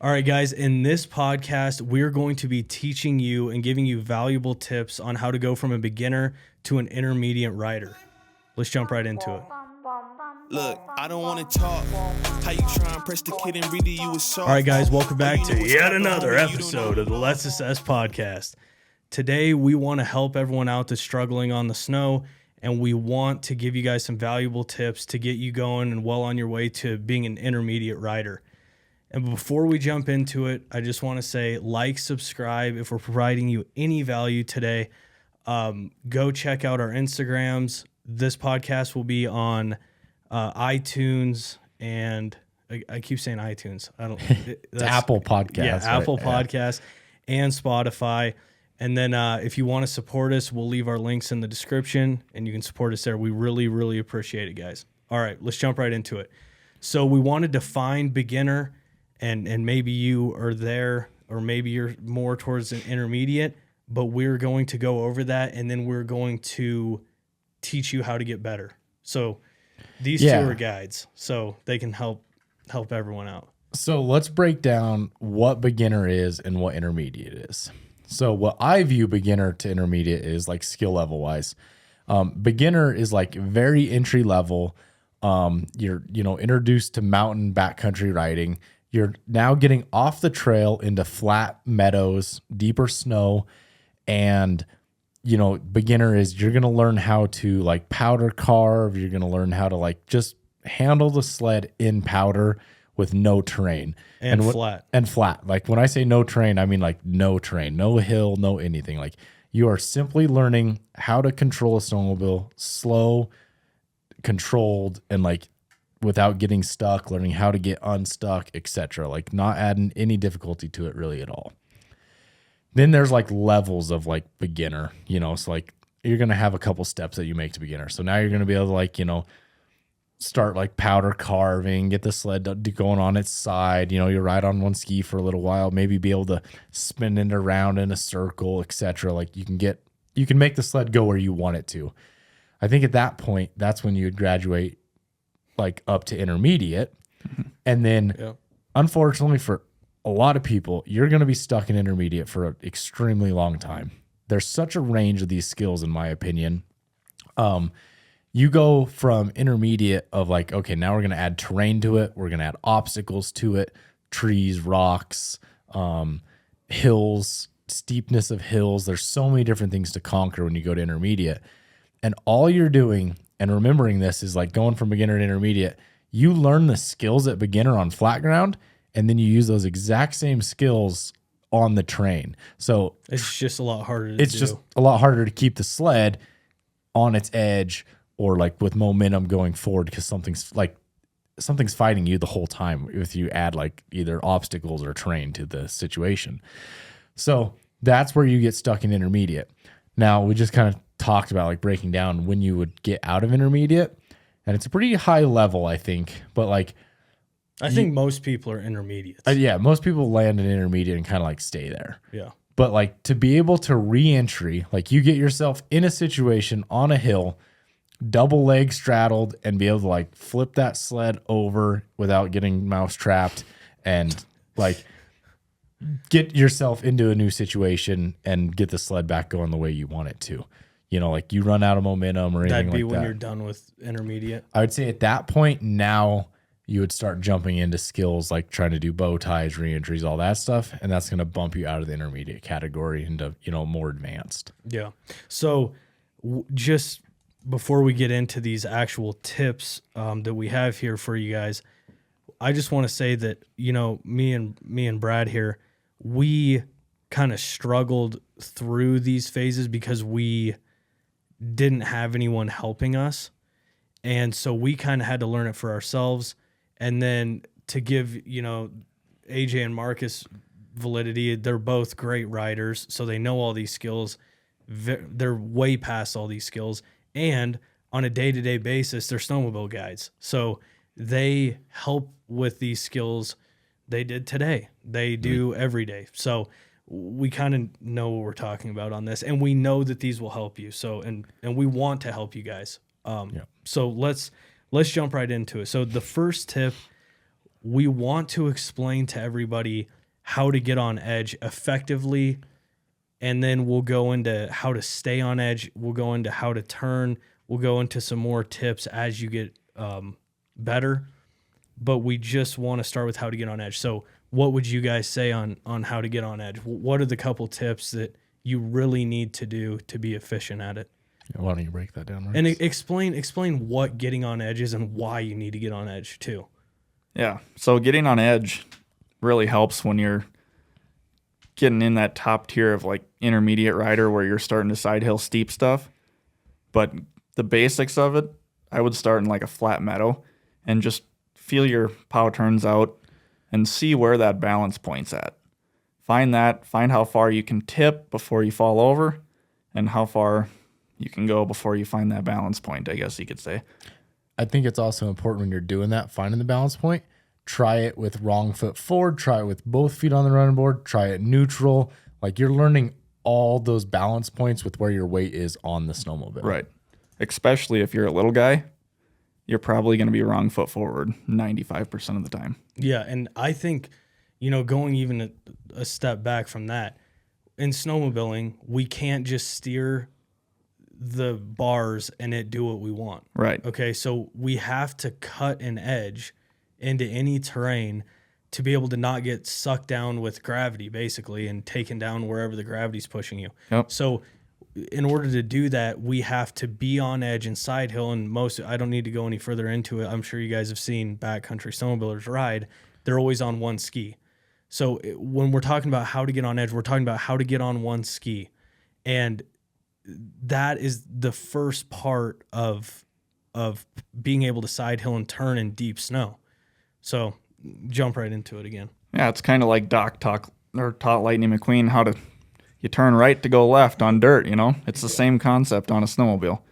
All right, guys, in this podcast, we're going to be teaching you and giving you valuable tips on how to go from a beginner to an intermediate rider. Let's jump right into it. Look, I don't want to talk. How you try and press the kid and read it, you was soft. All right, guys, welcome back to yet another episode of the Let's Assess podcast. Today, we want to help everyone out that's struggling on the snow, and we want to give you guys some valuable tips to get you going and well on your way to being an intermediate rider. And before we jump into it, I just want to say like, subscribe if we're providing you any value today. Go check out our Instagrams. This podcast will be on iTunes and I keep saying iTunes. It's Apple Podcasts. Yeah, Apple Podcasts and Spotify. And then if you want to support us, we'll leave our links in the description and you can support us there. We really, really appreciate it, guys. All right, let's jump right into it. So we want to define beginner. And maybe you are there, or maybe you're more towards an intermediate, but we're going to go over that, and then we're going to teach you how to get better. So these two are guides, so they can help everyone out. So let's break down what beginner is and what intermediate is. So what I view beginner to intermediate is like skill level wise. Beginner is like very entry level. You're introduced to mountain backcountry riding. You're now getting off the trail into flat meadows, deeper snow, and beginner is you're going to learn how to like powder carve. You're going to learn how to like just handle the sled in powder with no terrain and flat. And flat. Like when I say no terrain, I mean like no terrain, no hill, no anything. Like you are simply learning how to control a snowmobile, slow, controlled, and like without getting stuck, learning how to get unstuck, etc. Like not adding any difficulty to it really at all. Then there's like levels of like beginner, so like you're going to have a couple steps that you make to beginner. So now you're going to be able to like, start like powder carving, get the sled going on its side, you ride on one ski for a little while, maybe be able to spin it around in a circle, etc. Like you can make the sled go where you want it to. I think at that point, that's when you would graduate like up to intermediate. And then unfortunately for a lot of people, you're going to be stuck in intermediate for an extremely long time. There's such a range of these skills, in my opinion. You go from intermediate of like, okay, now we're going to add terrain to it. We're going to add obstacles to it, trees, rocks, hills, steepness of hills. There's so many different things to conquer when you go to intermediate. And all you're doing and remembering this is like going from beginner to intermediate. You learn the skills at beginner on flat ground, and then you use those exact same skills on the terrain. So it's just a lot harder. It's just a lot harder to keep the sled on its edge or like with momentum going forward because something's fighting you the whole time if you add like either obstacles or terrain to the situation. So that's where you get stuck in intermediate. Now we just kind of talked about like breaking down when you would get out of intermediate, and it's a pretty high level, I think, but like I think most people are intermediate. Most people land in intermediate and kind of like stay there. Yeah. But like to be able to re-entry, like you get yourself in a situation on a hill, double leg straddled, and be able to like flip that sled over without getting mouse trapped and like get yourself into a new situation and get the sled back going the way you want it to. Like you run out of momentum or anything like that. That'd be when you're done with intermediate. I would say at that point, now you would start jumping into skills like trying to do bow ties, re-entries, all that stuff. And that's going to bump you out of the intermediate category into, more advanced. Yeah. So just before we get into these actual tips that we have here for you guys, I just want to say that, me and Brad here, we kind of struggled through these phases because we didn't have anyone helping us. And so we kind of had to learn it for ourselves. And then to give, AJ and Marcus validity, they're both great riders. So they know all these skills. They're way past all these skills. And on a day-to-day basis, they're snowmobile guides. So they help with these skills. They did today. They do every day. So we kind of know what we're talking about on this, and we know that these will help you. So, and we want to help you guys. So let's jump right into it. So the first tip we want to explain to everybody how to get on edge effectively, and then we'll go into how to stay on edge. We'll go into how to turn. We'll go into some more tips as you get better. But we just want to start with how to get on edge. So what would you guys say on how to get on edge? What are the couple tips that you really need to do to be efficient at it? Yeah, why don't you break that down, Marcus? And explain what getting on edge is and why you need to get on edge too. Yeah. So getting on edge really helps when you're getting in that top tier of like intermediate rider where you're starting to side hill steep stuff. But the basics of it, I would start in like a flat meadow and just feel your pow turns out and see where that balance point's at. Find how far you can tip before you fall over and how far you can go before you find that balance point, I guess you could say. I think it's also important when you're doing that, finding the balance point, try it with wrong foot forward, try it with both feet on the running board, try it neutral. Like you're learning all those balance points with where your weight is on the snowmobile. Right. Especially if you're a little guy, you're probably going to be wrong foot forward 95% of the time. Yeah, and I think, going even a step back from that, in snowmobiling, we can't just steer the bars and it do what we want. Right. Okay, so we have to cut an edge into any terrain to be able to not get sucked down with gravity, basically, and taken down wherever the gravity's pushing you. Yep. So in order to do that, we have to be on edge and side hill, and I don't need to go any further into it. I'm sure you guys have seen backcountry snowmobilers ride. They're always on one ski. So when we're talking about how to get on edge, we're talking about how to get on one ski. And that is the first part of being able to side hill and turn in deep snow. So jump right into it again. Yeah, it's kind of like Doc taught Lightning McQueen how to you turn right to go left on dirt, It's the same concept on a snowmobile.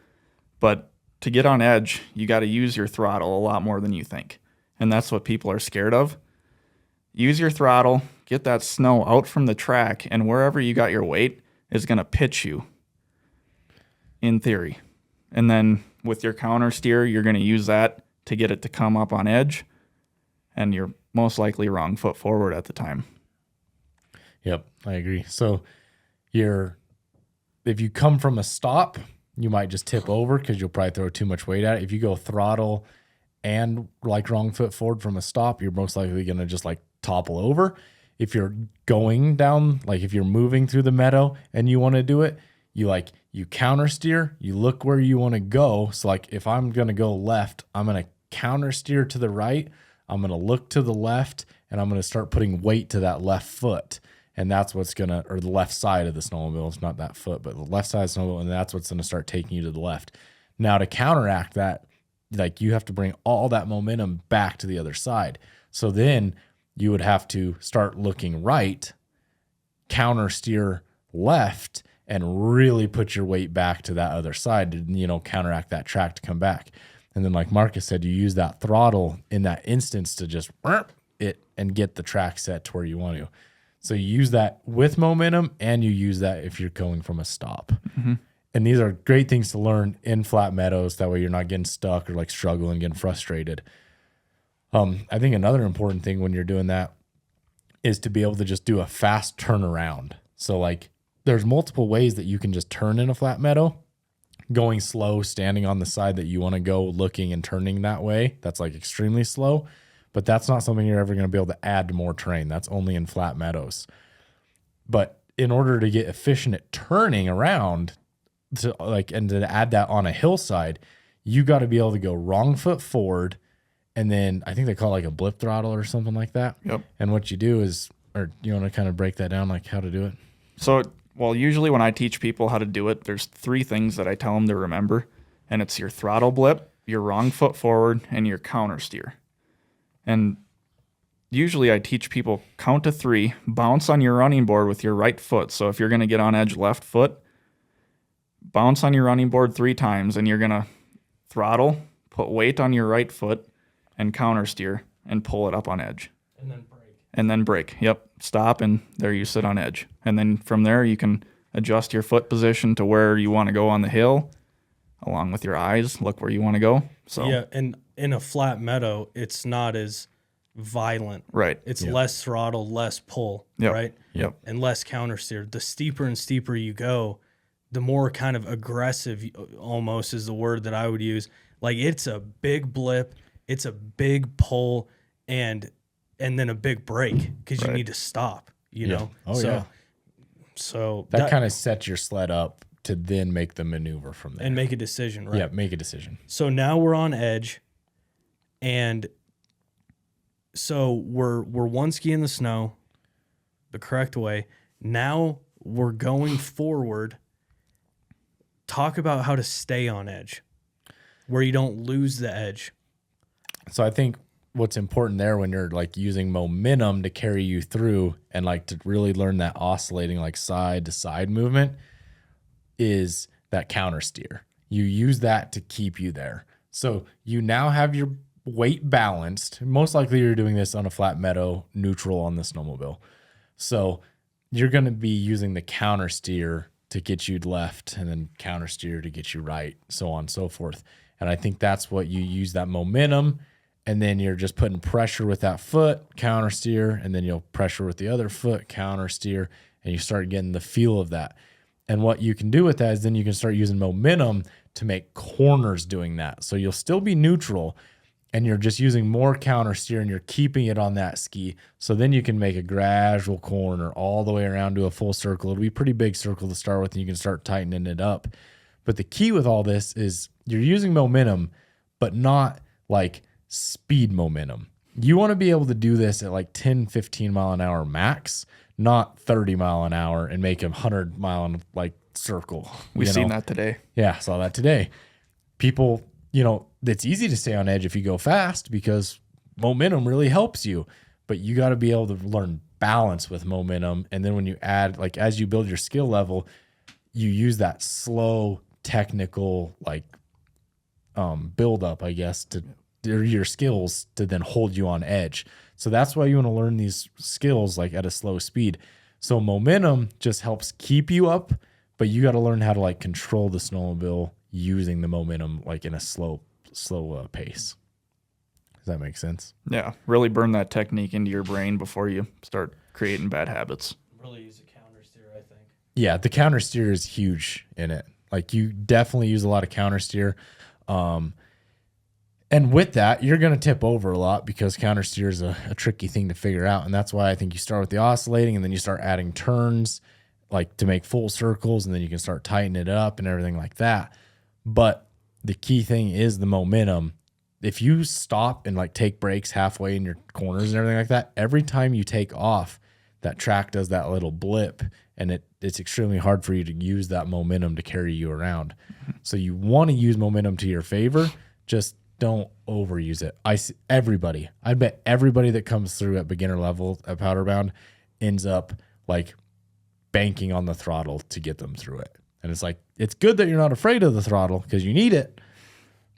But to get on edge, you got to use your throttle a lot more than you think. And that's what people are scared of. Use your throttle, get that snow out from the track, and wherever you got your weight is going to pitch you, in theory. And then with your counter steer, you're going to use that to get it to come up on edge, and you're most likely wrong foot forward at the time. Yep, I agree. So if you come from a stop, you might just tip over because you'll probably throw too much weight at it. If you go throttle and like wrong foot forward from a stop, you're most likely going to just like topple over. If you're going down, like if you're moving through the meadow and you want to do it, you counter steer, you look where you want to go. So like if I'm going to go left, I'm going to counter steer to the right. I'm going to look to the left, and I'm going to start putting weight to that left foot. And that's what's going to, or the left side of the snowmobile. It's not that foot, but the left side of the snowmobile. And that's what's going to start taking you to the left. Now to counteract that, like you have to bring all that momentum back to the other side. So then you would have to start looking right, counter steer left, and really put your weight back to that other side to, counteract that track to come back. And then like Marcus said, you use that throttle in that instance to just it and get the track set to where you want to. So you use that with momentum, and you use that if you're going from a stop. Mm-hmm. And these are great things to learn in flat meadows. That way you're not getting stuck or like struggling, getting frustrated. I think another important thing when you're doing that is to be able to just do a fast turnaround. So like there's multiple ways that you can just turn in a flat meadow. Going slow, standing on the side that you want to go, looking and turning that way. That's like extremely slow. But that's not something you're ever going to be able to add to more terrain. That's only in flat meadows. But in order to get efficient at turning around and to add that on a hillside, you got to be able to go wrong foot forward. And then I think they call it like a blip throttle or something like that. Yep. And what you do is, or you want to kind of break that down, like how to do it? So, usually when I teach people how to do it, there's 3 things that I tell them to remember. And it's your throttle blip, your wrong foot forward, and your counter steer. And usually I teach people count to 3, bounce on your running board with your right foot. So if you're going to get on edge left foot, bounce on your running board 3 times, and you're going to throttle, put weight on your right foot, and counter steer, and pull it up on edge. And then brake. Yep. Stop, and there you sit on edge. And then from there you can adjust your foot position to where you want to go on the hill, along with your eyes. Look where you want to go. So yeah, and in a flat meadow, it's not as violent. Right. It's less throttle, less pull, Yep. right? Yep. And less counter steer. The steeper and steeper you go, the more kind of aggressive almost is the word that I would use. Like it's a big blip, it's a big pull, and then a big break because you need to stop, you know? So that kind of sets your sled up to then make the maneuver from there. And make a decision, right? Yeah, make a decision. So now we're on edge, and so we're one ski in the snow, the correct way. Now we're going forward. Talk about how to stay on edge, where you don't lose the edge. So I think what's important there when you're like using momentum to carry you through and like to really learn that oscillating like side to side movement is that counter steer. You use that to keep you there. So you now have your weight balanced. Most likely you're doing this on a flat meadow, neutral on the snowmobile. So you're going to be using the counter steer to get you left and then counter steer to get you right, so on and so forth. And I think that's what you use that momentum, and then you're just putting pressure with that foot, counter steer, and then you'll pressure with the other foot, counter steer, and you start getting the feel of that. And what you can do with that is then you can start using momentum to make corners doing that. So you'll still be neutral, and you're just using more counter steer and you're keeping it on that ski. So then you can make a gradual corner all the way around to a full circle. It'll be a pretty big circle to start with, and you can start tightening it up. But the key with all this is you're using momentum, but not like speed momentum. You want to be able to do this at like 10, 15 mile an hour max, not 30 mile an hour and make a 100 mile like circle. We've seen that today. Yeah, saw that today. People, it's easy to stay on edge if you go fast because momentum really helps you, but you got to be able to learn balance with momentum. And then when you add, like, as you build your skill level, you use that slow technical, like, build up, I guess, to your skills to then hold you on edge. So that's why you want to learn these skills like at a slow speed. So momentum just helps keep you up, but you got to learn how to like control the snowmobile using the momentum like in a slow pace. Does that make sense? Yeah, really burn that technique into your brain before you start creating bad habits. Really use a counter steer, I think. Yeah, the counter steer is huge in it. Like you definitely use a lot of counter steer. And with that, you're going to tip over a lot because counter steer is a tricky thing to figure out. And that's why I think you start with the oscillating and then you start adding turns like to make full circles, and then you can start tightening it up and everything like that. But the key thing is the momentum. If you stop and like take breaks halfway in your corners and everything like that, every time you take off, that track does that little blip, and it's extremely hard for you to use that momentum to carry you around. So you want to use momentum to your favor, just don't overuse it. I bet everybody that comes through at beginner level at powder bound ends up like banking on the throttle to get them through it. And it's like, it's good that you're not afraid of the throttle because you need it,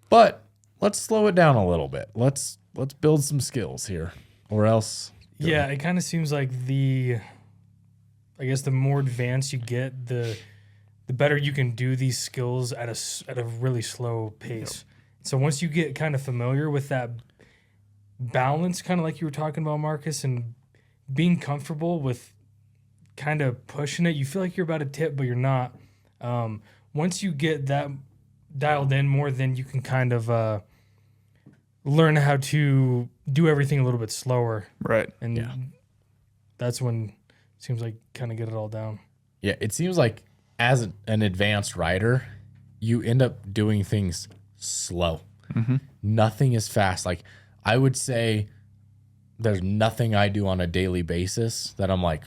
but let's slow it down a little bit. Let's build some skills here, or else. Yeah, it kind of seems like I guess the more advanced you get, the better you can do these skills at a really slow pace. Yep. So once you get kind of familiar with that balance, kind of like you were talking about, Marcus, and being comfortable with kind of pushing it, you feel like you're about to tip, but you're not. Once you get that dialed in more, then you can kind of learn how to do everything a little bit slower. Right. And that's when it seems like kind of get it all down. Yeah, it seems like as an advanced rider, you end up doing things slow. Mm-hmm. Nothing is fast. Like I would say there's nothing I do on a daily basis that I'm like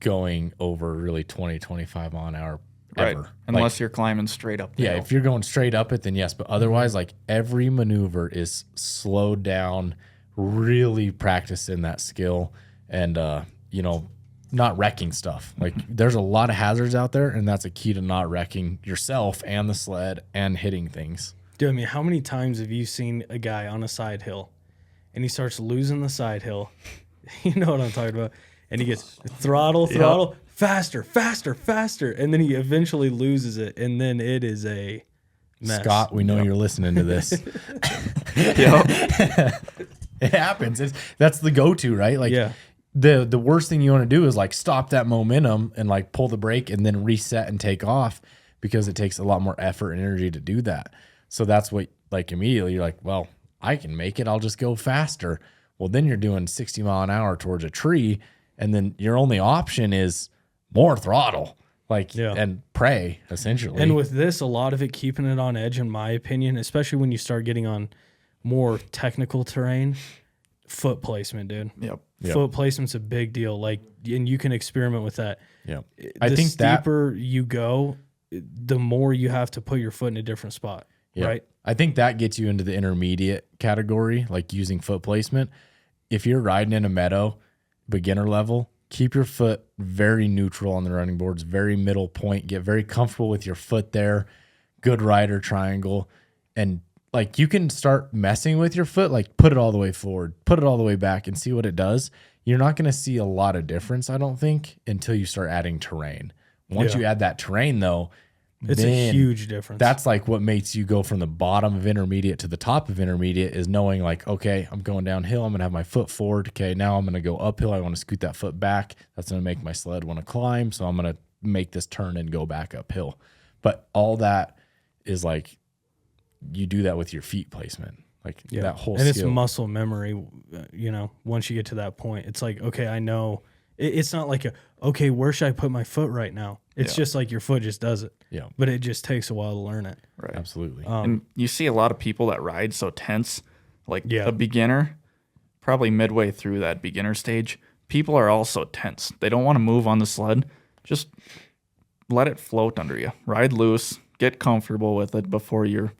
going over really 20, 25 mile an hour ever. Right. Unless you're climbing straight up the hill. If you're going straight up it, then yes. But otherwise, like every maneuver is slowed down, really practicing that skill and, not wrecking stuff. Like there's a lot of hazards out there, and that's a key to not wrecking yourself and the sled and hitting things. Dude, I mean, how many times have you seen a guy on a side hill and he starts losing the side hill? You know what I'm talking about. And he gets throttle, faster, faster, faster. And then he eventually loses it. And then it is a mess. Scott, we know you're listening to this. It happens. That's the go-to, right? Like Yeah. the worst thing you want to do is like stop that momentum and like pull the brake and then reset and take off, because it takes a lot more effort and energy to do that. So that's what, like, immediately you're like, well, I can make it. I'll just go faster. Well, then you're doing 60 mile an hour towards a tree, and then your only option is more throttle, like, and pray, essentially. And with this, a lot of it keeping it on edge, in my opinion, especially when you start getting on more technical terrain, foot placement, dude. Yep. Foot placement's a big deal. Like, and you can experiment with that. Yeah. I think the steeper you go, the more you have to put your foot in a different spot. Yeah. Right. I think that gets you into the intermediate category, like using foot placement. If you're riding in a meadow, beginner level, keep your foot very neutral on the running boards, very middle point, get very comfortable with your foot there, good rider triangle. And like, you can start messing with your foot, like put it all the way forward, put it all the way back, and see what it does. You're not going to see a lot of difference, I don't think, until you start adding terrain. Once you add that terrain, though, it's a huge difference. That's like what makes you go from the bottom of intermediate to the top of intermediate, is knowing like, okay, I'm going downhill. I'm going to have my foot forward. Okay, now I'm going to go uphill. I want to scoot that foot back. That's going to make my sled want to climb. So I'm going to make this turn and go back uphill. But all that is like, you do that with your feet placement. Like that whole and skill. it's muscle memory, once you get to that point. It's like, okay, I know. It's not like, okay, where should I put my foot right now? It's just like your foot just does it. Yeah. But it just takes a while to learn it. Right. Absolutely. And you see a lot of people that ride so tense, like Yeah. a beginner, probably midway through that beginner stage, people are also tense. They don't want to move on the sled. Just let it float under you. Ride loose, get comfortable with it before you're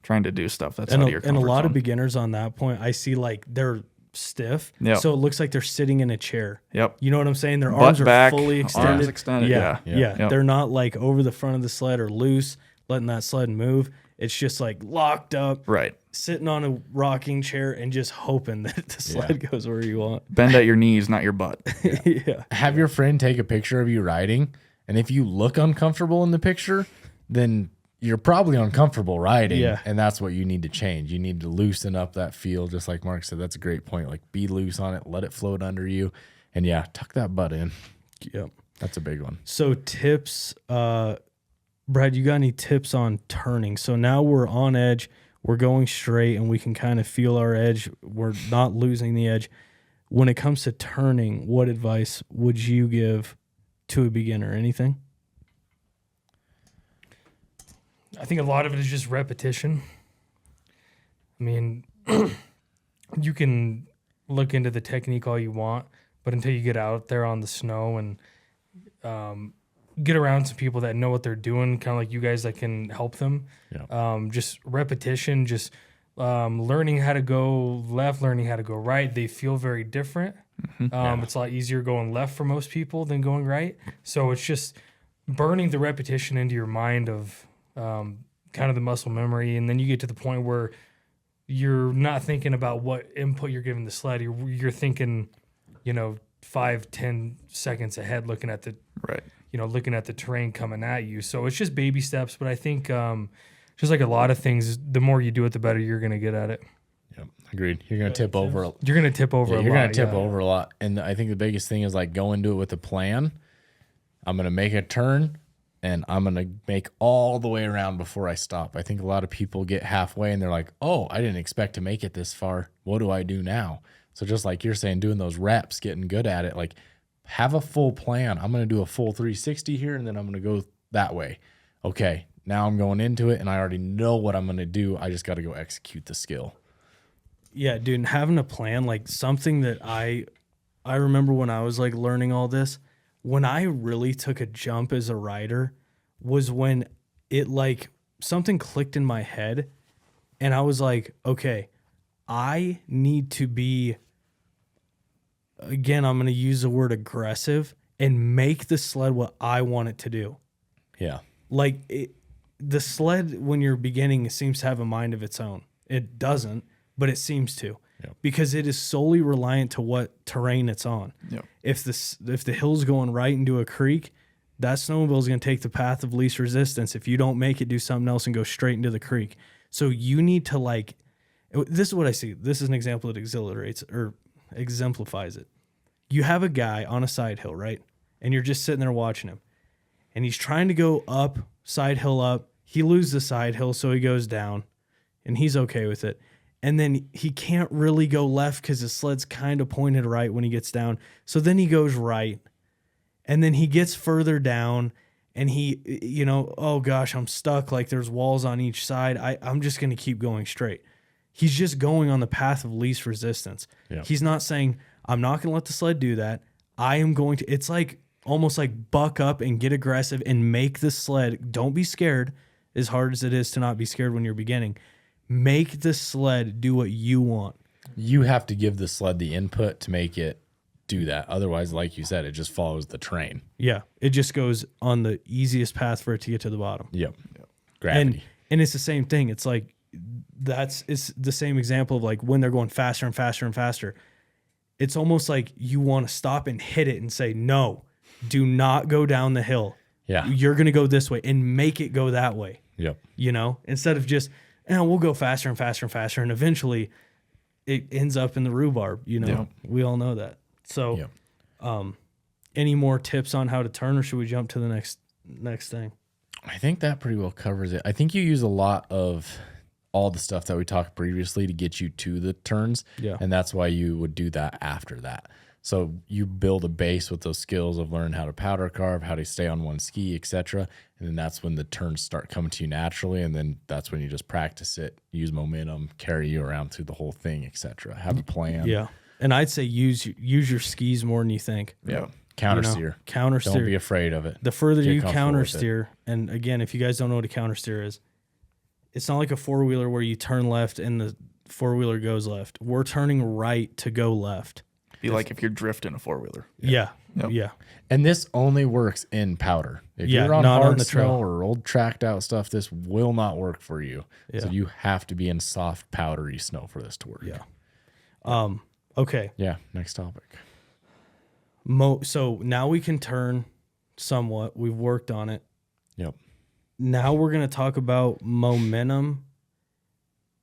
trying to do stuff that's out of your comfort And a lot zone. of beginners on that point, I see like they're stiff. Yep. So it looks like they're sitting in a chair. Yep. You know what I'm saying? Their Butt arms are back, fully extended. arms extended, Yeah. Yep. They're not like over the front of the sled or loose, letting that sled move. It's just like locked up, Right. sitting on a rocking chair and just hoping that the sled goes where you want. Bend at your knees, not your butt. Yeah. Have your friend take a picture of you riding, and if you look uncomfortable in the picture, then you're probably uncomfortable riding. Yeah. And that's what you need to change. You need to loosen up that feel, just like Mark said. That's a great point. Like, be loose on it, let it float under you, and tuck that butt in. Yep. That's a big one. So tips, Brad, you got any tips on turning? So now we're on edge, we're going straight, and we can kind of feel our edge. We're not losing the edge. When it comes to turning, what advice would you give to a beginner? Anything? I think a lot of it is just repetition. I mean, you can look into the technique all you want, but until you get out there on the snow and get around some people that know what they're doing, kind of like you guys that can help them. Yeah. Just repetition, just learning how to go left, learning how to go right. They feel very different. It's a lot easier going left for most people than going right. So it's just burning the repetition into your mind of kind of the muscle memory. And then you get to the point where you're not thinking about what input you're giving the sled. You're thinking, 5-10 seconds ahead, looking at the Right. looking at the terrain coming at you. So it's just baby steps. But I think just like a lot of things, the more you do it, the better you're going to get at it. Yep. Agreed. You're going to tip over. You're going to tip over a lot. You're going to tip over a lot. And I think the biggest thing is like, go into it with a plan. I'm going to make a turn, and I'm going to make all the way around before I stop. I think a lot of people get halfway and they're like, oh, I didn't expect to make it this far. What do I do now? So just like you're saying, doing those reps, getting good at it, like, have a full plan. I'm going to do a full 360 here, and then I'm going to go that way. Okay, now I'm going into it, and I already know what I'm going to do. I just got to go execute the skill. Yeah, dude, and having a plan, like something that I remember when I was like learning all this, when I really took a jump as a rider was when it like something clicked in my head, and I was like, okay, I need to be, again, I'm going to use the word aggressive and make the sled what I want it to do. Yeah. Like the sled, when you're beginning, it seems to have a mind of its own. It doesn't, but it seems to, because it is solely reliant to what terrain it's on. Yep. If the hill's going right into a creek, that snowmobile is going to take the path of least resistance. If you don't make it do something else and go straight into the creek. So you need to like, This is what I see. This is an example that exhilarates or exemplifies it. You have a guy on a side hill, right? And you're just sitting there watching him. And he's trying to go up, side hill up. He loses the side hill, so he goes down. And he's okay with it. And then he can't really go left because his sled's kind of pointed right when he gets down. So then he goes right. And then he gets further down. And he, you know, oh gosh, I'm stuck. Like there's walls on each side. I'm just going to keep going straight. He's just going on the path of least resistance. Yeah. He's not saying, I'm not going to let the sled do that. I am going to, it's like almost like buck up and get aggressive and make the sled. Don't be scared, as hard as it is to not be scared when you're beginning. Make the sled do what you want. You have to give the sled the input to make it do that. Otherwise, like you said, it just follows the train. Yeah. It just goes on the easiest path for it to get to the bottom. Yep. Gravity. And it's the same thing. It's like, it's the same example of like when they're going faster and faster and faster. It's almost like you want to stop and hit it and say, no, do not go down the hill. Yeah. You're going to go this way and make it go that way. Yep. You know, instead of just, we'll go faster and faster and faster. And eventually it ends up in the rhubarb. You know, Yep. We all know that. So, Yep. Any more tips on how to turn, or should we jump to the next thing? I think that pretty well covers it. I think you use a lot of all the stuff that we talked previously to get you to the turns. Yeah. And that's why you would do that after that. So you build a base with those skills of learning how to powder carve, how to stay on one ski, etc. And then that's when the turns start coming to you naturally. And then that's when you just practice it, use momentum, carry you around through the whole thing, etc. Have a plan. Yeah. And I'd say use your skis more than you think. Yeah. Counter steer. Counter steer. Don't be afraid of it. The further Get you comfortable counter with it. steer, and again, if you guys don't know what a counter steer is, it's not like a four-wheeler where you turn left and the four-wheeler goes left. We're turning right to go left. Be like if you're drifting a 4-wheeler. Yeah. Yep. Yeah. And this only works in powder. If Yeah, you're on not on hard the trail. snow or old tracked out stuff, this will not work for you. Yeah. So you have to be in soft powdery snow for this to work. Yeah. Okay. Yeah. Next topic. So now we can turn somewhat. We've worked on it. Yep. Now we're going to talk about momentum.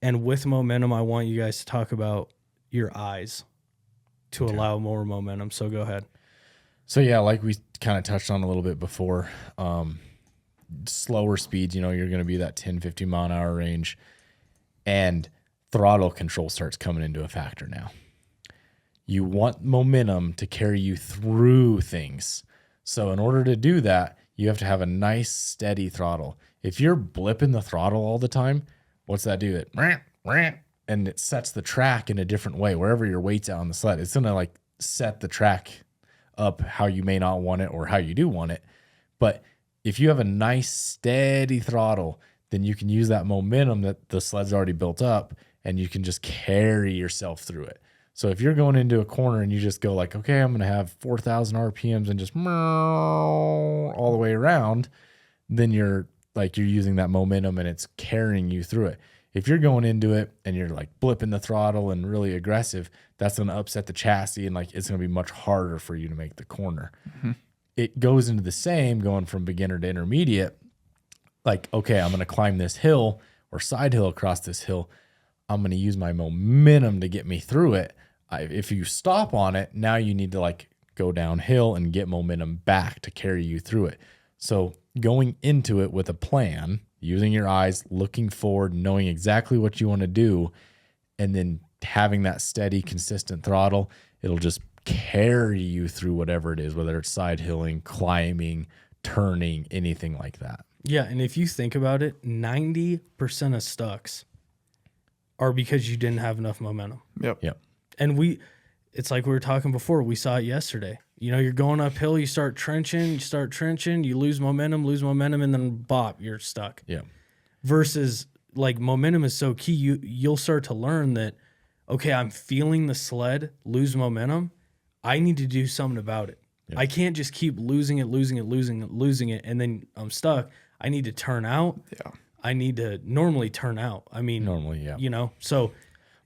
And with momentum, I want you guys to talk about your eyes to allow more momentum. So go ahead. So yeah, like we kind of touched on a little bit before, slower speeds, you're going to be that 10, 15 mile an hour range, and throttle control starts coming into a factor now. You want momentum to carry you through things. So in order to do that, you have to have a nice steady throttle. If you're blipping the throttle all the time, what's that do? And it sets the track in a different way. Wherever your weight's out on the sled, it's going to like set the track up how you may not want it or how you do want it. But if you have a nice steady throttle, then you can use that momentum that the sled's already built up and you can just carry yourself through it. So if you're going into a corner and you just go like, okay, I'm going to have 4,000 RPMs and just all the way around, then you're using that momentum and it's carrying you through it. If you're going into it and you're like blipping the throttle and really aggressive, that's going to upset the chassis and like it's going to be much harder for you to make the corner. Mm-hmm. It goes into the same going from beginner to intermediate. Like, okay, I'm going to climb this hill or side hill across this hill. I'm going to use my momentum to get me through it. If you stop on it, now you need to like go downhill and get momentum back to carry you through it. So going into it with a plan, using your eyes, looking forward, knowing exactly what you want to do, and then having that steady, consistent throttle, it'll just carry you through whatever it is, whether it's side hilling, climbing, turning, anything like that. Yeah, and if you think about it, 90% of stucks are because you didn't have enough momentum. Yep. Yep. And it's like we were talking before, we saw it yesterday. You're going uphill, you start trenching, you lose momentum, and then bop, you're stuck. Yeah. Versus like momentum is so key, you'll start to learn that, okay, I'm feeling the sled lose momentum. I need to do something about it. Yeah. I can't just keep losing it, and then I'm stuck. I need to turn out. Yeah. I need to normally turn out. I mean, Normally, yeah. So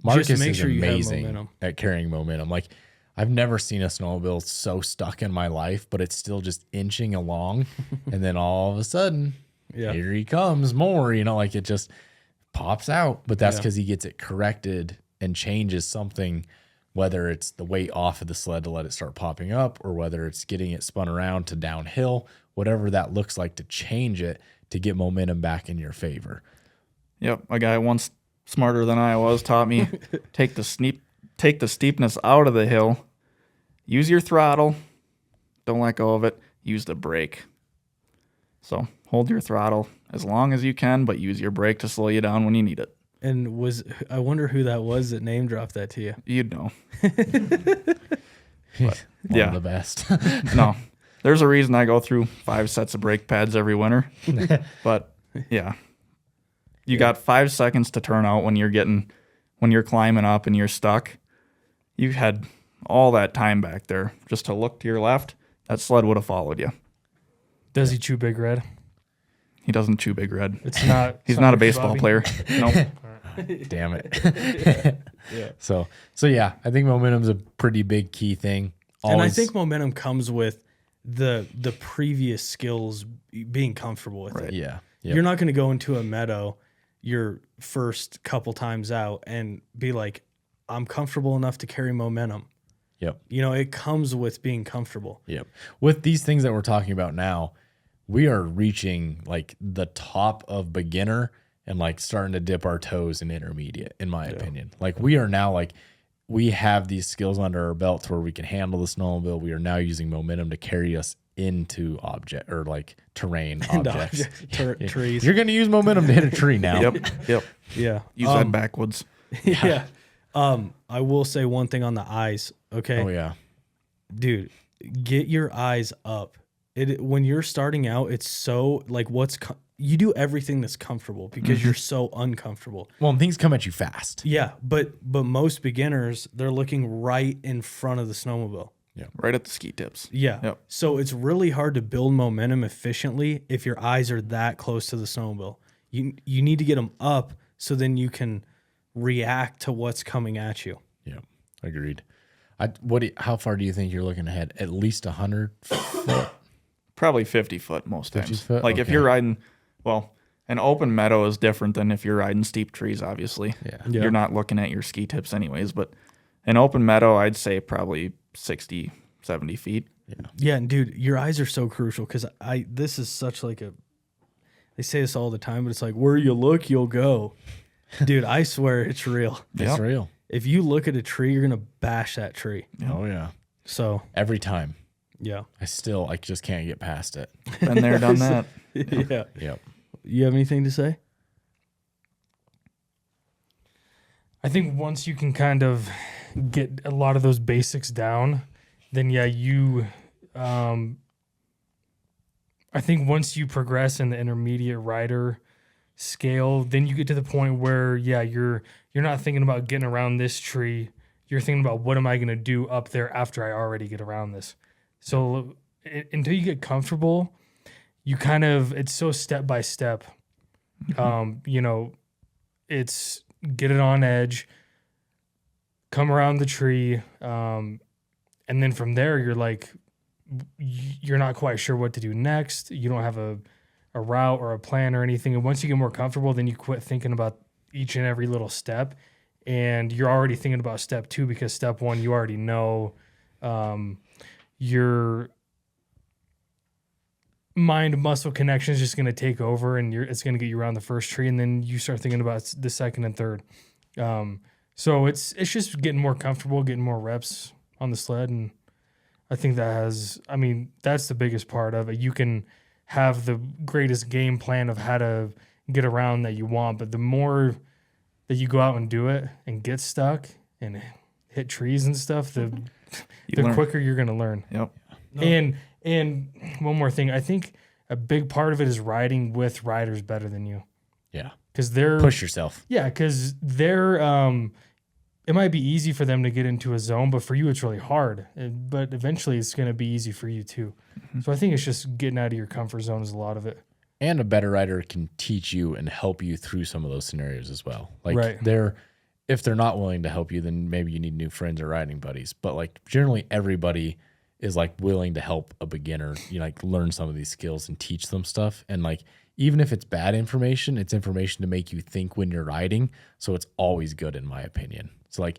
Marcus just make is sure you have amazing momentum. at carrying momentum. Like, I've never seen a snowmobile so stuck in my life, but it's still just inching along. And then all of a sudden, Yeah. here he comes more, like it just pops out, but that's Yeah. because he gets it corrected and changes something, whether it's the weight off of the sled to let it start popping up, or whether it's getting it spun around to downhill, whatever that looks like to change it to get momentum back in your favor. Yep, a guy once smarter than I was taught me take the steepness out of the hill, use your throttle, don't let go of it, use the brake. So hold your throttle as long as you can, but use your brake to slow you down when you need it. And I wonder who that was that name dropped that to you. You'd know. One yeah. of the best. No, there's a reason I go through 5 sets of brake pads every winter. But yeah, you got 5 seconds to turn out when you're climbing up and you're stuck. You had all that time back there just to look to your left. That sled would have followed you. Does he chew Big Red? He doesn't chew Big Red. It's not. He's not a baseball player. Nope. Damn it. So yeah, I think momentum's a pretty big key thing. And I think momentum comes with the previous skills being comfortable with it. Yeah. You're not going to go into a meadow your first couple times out and be like, I'm comfortable enough to carry momentum. Yep. You know, it comes with being comfortable. Yep. With these things that we're talking about now, we are reaching like the top of beginner and like starting to dip our toes in intermediate, in my opinion. Like we are now like, we have these skills under our belt to where we can handle the snowmobile. We are now using momentum to carry us into object or like terrain objects. Trees. You're going to use momentum to hit a tree now. Yep. Yeah. Use that backwards. Yeah. I will say one thing on the eyes. Okay. Oh yeah. Dude, get your eyes up. When you're starting out, it's so like you do everything that's comfortable because you're so uncomfortable. Well, and things come at you fast. Yeah, but most beginners, they're looking right in front of the snowmobile. Yeah. Right at the ski tips. Yeah. Yep. So it's really hard to build momentum efficiently if your eyes are that close to the snowmobile. You need to get them up so then you can react to what's coming at you. Yeah. Agreed. How far do you think you're looking ahead? At least 100 foot? Probably 50 foot most 50 times. foot? Like if Okay. you're riding, well, an open meadow is different than if you're riding steep trees, obviously. Yeah. Yeah. You're not looking at your ski tips anyways, but an open meadow, I'd say probably 60, 70 feet. Yeah, and dude, your eyes are so crucial because this is such like they say this all the time, but it's like where you look, you'll go. Dude, I swear it's real. It's Yep. real. If you look at a tree, you're gonna bash that tree. Oh yeah. So Every time. yeah. I just can't get past it. Been there, done that. Yeah. Yep. You have anything to say? I think once you can kind of get a lot of those basics down, then yeah, I think once you progress in the intermediate rider scale, then you get to the point where you're not thinking about getting around this tree. You're thinking about what am I going to do up there after I already get around this. So until you get comfortable, it's so step by step. It's get it on edge, come around the tree, and then from there you're not quite sure what to do next. You don't have a route or a plan or anything. And once you get more comfortable, then you quit thinking about each and every little step, and you're already thinking about step 2 because step 1 you already know. Your mind muscle connection is just going to take over, and it's going to get you around the first tree, and then you start thinking about the second and third. So it's just getting more comfortable, getting more reps on the sled, and I think that's the biggest part of it. You can have the greatest game plan of how to get around that you want, but the more that you go out and do it and get stuck and hit trees and stuff, the quicker you're going to learn. Yep. And one more thing, I think a big part of it is riding with riders better than you. Yeah. Because they're Push yourself. Yeah, because they're it might be easy for them to get into a zone, but for you it's really hard. But eventually it's going to be easy for you too. Mm-hmm. So I think it's just getting out of your comfort zone is a lot of it. And a better rider can teach you and help you through some of those scenarios as well. Like Right. if they're not willing to help you, then maybe you need new friends or riding buddies. But like generally everybody is like willing to help a beginner, like learn some of these skills and teach them stuff. And like even if it's bad information, it's information to make you think when you're riding. So it's always good in my opinion. So like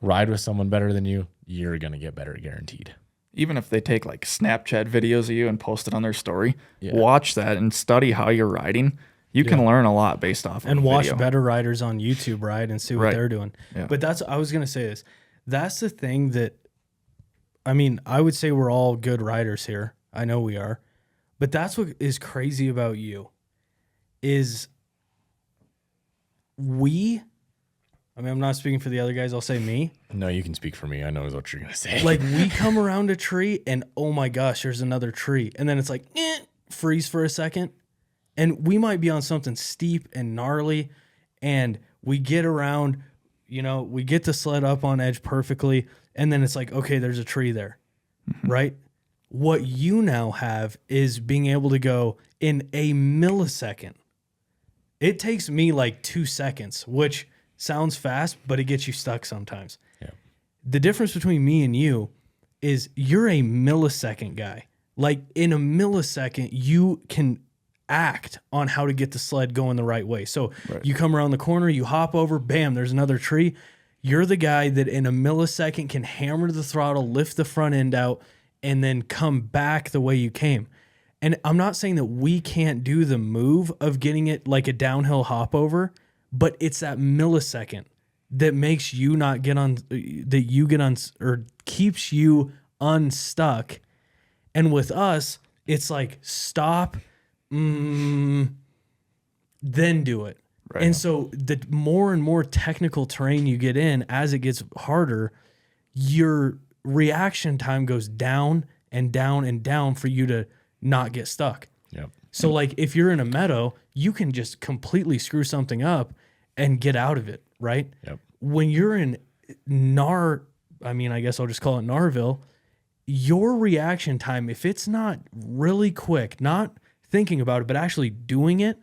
ride with someone better than you, you're going to get better guaranteed. Even if they take like Snapchat videos of you and post it on their story, Yeah. watch that and study how you're riding. You can learn a lot based off of And a watch video. better riders on YouTube, right? And see what Right. they're doing. Yeah. But I was going to say this. That's the thing that, I mean, I would say we're all good riders here. I know we are. But that's what is crazy about you is I'm not speaking for the other guys. I'll say me. No, you can speak for me. I know what you're going to say. Like we come around a tree and oh my gosh, there's another tree. And then it's like, freeze for a second. And we might be on something steep and gnarly and we get around, we get the sled up on edge perfectly. And then it's like, okay, there's a tree there, right? What you now have is being able to go in a millisecond. It takes me like 2 seconds, which sounds fast, but it gets you stuck sometimes. Yeah. The difference between me and you is you're a millisecond guy. Like in a millisecond, you can act on how to get the sled going the right way. So you come around the corner, you hop over, bam, there's another tree. You're the guy that in a millisecond can hammer the throttle, lift the front end out, and then come back the way you came. And I'm not saying that we can't do the move of getting it like a downhill hop over, but it's that millisecond that makes you not get on, that you get on, or keeps you unstuck. And with us, it's like stop, then do it. Right. And so the more and more technical terrain you get in, as it gets harder, your reaction time goes down and down and down for you to not get stuck. Yep. So like if you're in a meadow, you can just completely screw something up and get out of it, right? Yep. When you're in I guess I'll just call it Narville, your reaction time, if it's not really quick, not thinking about it, but actually doing it,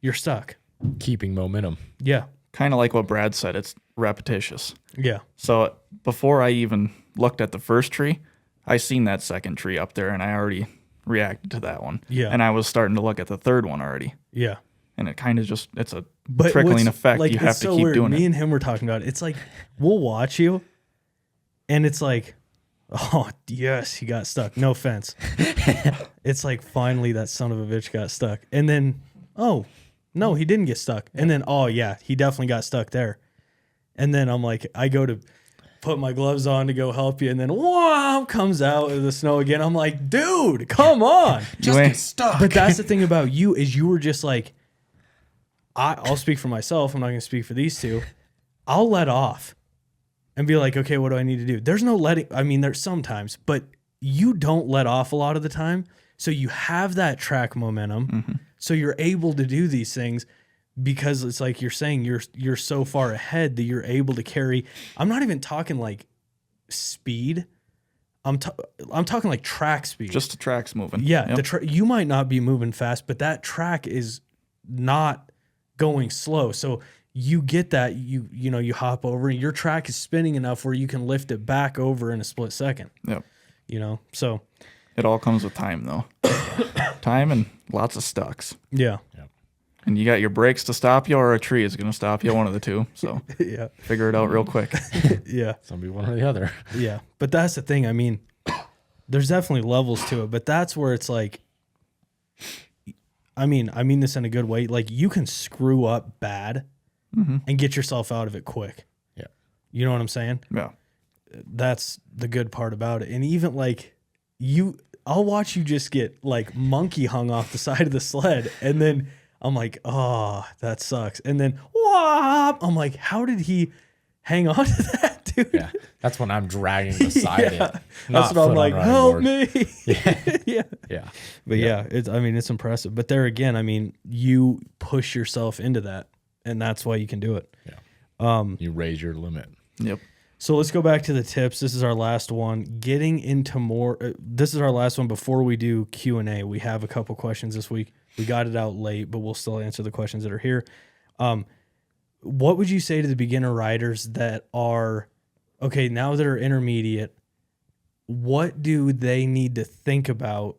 you're stuck. Keeping momentum. Yeah. Kind of like what Brad said, it's repetitious. Yeah. So before I even looked at the first tree, I seen that second tree up there and I already reacted to that one. Yeah. And I was starting to look at the third one already. Yeah. And it kind of just, it's a But trickling what's- effect. like, You have it's to so keep weird. doing Me it. and him were talking about it. It's like we'll watch you, and it's like, oh yes, he got stuck. No offense. It's like finally that son of a bitch got stuck, and then oh no, he didn't get stuck, and then oh yeah, he definitely got stuck there, and then I'm like, I go to put my gloves on to go help you, and then wham comes out of the snow again. I'm like, dude, come on. You ain't- stuck. But that's the thing about you is you were just like, I'll speak for myself. I'm not going to speak for these two. I'll let off and be like, okay, what do I need to do? There's no letting. I mean, there's sometimes, but you don't let off a lot of the time. So you have that track momentum. So you're able to do these things because it's like you're saying you're so far ahead that you're able to carry. I'm not even talking like speed. I'm talking like track speed. Just the track's moving. Yeah, Yep. you might not be moving fast, but that track is not going slow. So you get that you hop over and your track is spinning enough where you can lift it back over in a split second. Yep. So It all comes with time, though. Time and lots of stucks. yeah. And you got your brakes to stop you, or a tree is going to stop you, one of the two. So Yeah. figure it out real quick. Yeah. Some be one or the other. Yeah. But that's the thing. I mean, there's definitely levels to it, but that's where it's like, I mean this in a good way. Like you can screw up bad and get yourself out of it quick. Yeah. You know what I'm saying? Yeah. That's the good part about it. And even like I'll watch you just get like monkey hung off the side of the sled. And then I'm like, oh, that sucks. And then whop, I'm like, how did he hang on to that, dude? Yeah. That's when I'm dragging beside Yeah. it. That's not what I'm foot like, on riding help board. me. Yeah. Yeah. But yeah, it's impressive. But there again, I mean, you push yourself into that, and that's why you can do it. Yeah. You raise your limit. Yep. So let's go back to the tips. This is our last one. Getting into more. This is our last one before we do Q&A. We have a couple questions this week. We got it out late, but we'll still answer the questions that are here. What would you say to the beginner riders that are, okay, now that are intermediate, what do they need to think about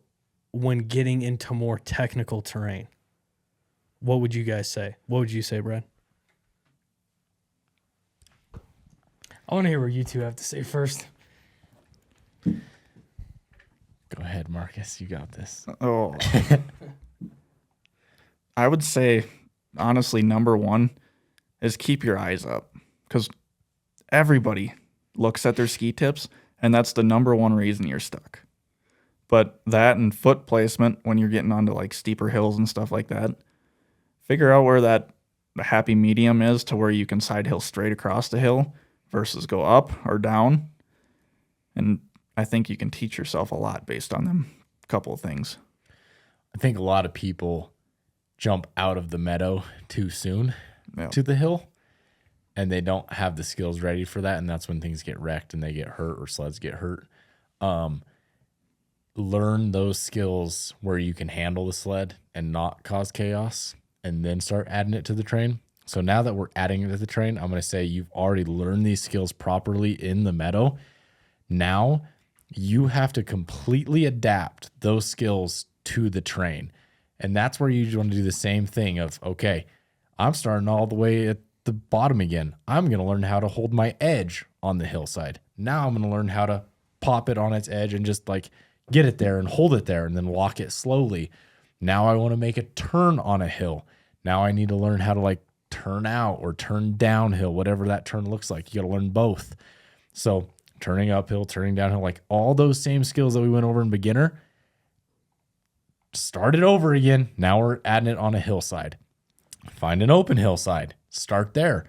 when getting into more technical terrain? what would you guys say? What would you say, Brad? I want to hear what you two have to say first. Go ahead, Marcus. You got this. Oh. I would say, honestly, number one is keep your eyes up, because everybody looks at their ski tips, and that's the number one reason you're stuck. But that and foot placement when you're getting onto like steeper hills and stuff like that, figure out where the happy medium is to where you can side hill straight across the hill versus go up or down. And I think you can teach yourself a lot based on them couple of things. I think a lot of people jump out of the meadow too soon Yeah. to the hill, and they don't have the skills ready for that, and that's when things get wrecked and they get hurt or sleds get hurt. Learn those skills where you can handle the sled and not cause chaos, and then start adding it to the train. So now that we're adding it to the train, I'm going to say you've already learned these skills properly in the meadow. Now you have to completely adapt those skills to the train. And that's where you want to do the same thing of, okay, I'm starting all the way at the bottom again. I'm going to learn how to hold my edge on the hillside. Now I'm going to learn how to pop it on its edge and just like get it there and hold it there and then walk it slowly. Now I want to make a turn on a hill. Now I need to learn how to like turn out or turn downhill, whatever that turn looks like. You got to learn both. So turning uphill, turning downhill, like all those same skills that we went over in beginner, start it over again. Now we're adding it on a hillside. Find an open hillside. Start there.